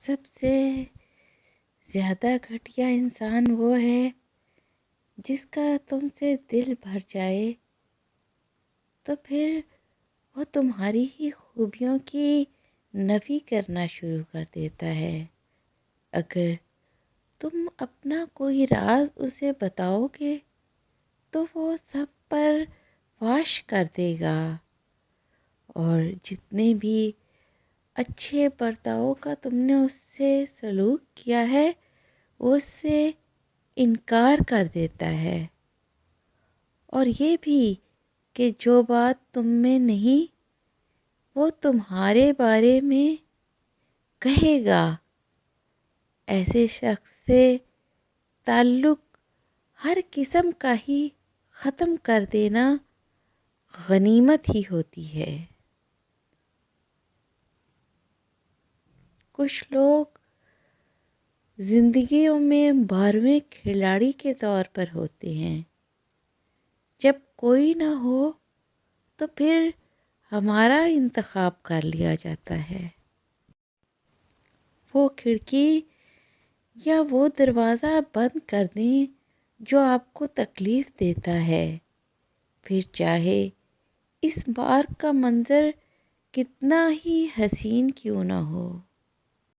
سب سے زیادہ گھٹیا انسان وہ ہے جس کا تم سے دل بھر جائے تو پھر وہ تمہاری ہی خوبیوں کی نفی کرنا شروع کر دیتا ہے۔ اگر تم اپنا کوئی راز اسے بتاؤ گے تو وہ سب پر فاش کر دے گا، اور جتنے بھی اچھے برتاؤ کا تم نے اس سے سلوک کیا ہے وہ اس سے انکار کر دیتا ہے، اور یہ بھی کہ جو بات تم میں نہیں وہ تمہارے بارے میں کہے گا۔ ایسے شخص سے تعلق ہر قسم کا ہی ختم کر دینا غنیمت ہی ہوتی ہے۔ کچھ لوگ زندگیوں میں 12ویں کھلاڑی کے طور پر ہوتے ہیں۔ جب کوئی نہ ہو تو پھر ہمارا انتخاب کر لیا جاتا ہے۔ وہ کھڑکی یا وہ دروازہ بند کر دیں جو آپ کو تکلیف دیتا ہے، پھر چاہے اس بار کا منظر کتنا ہی حسین کیوں نہ ہو۔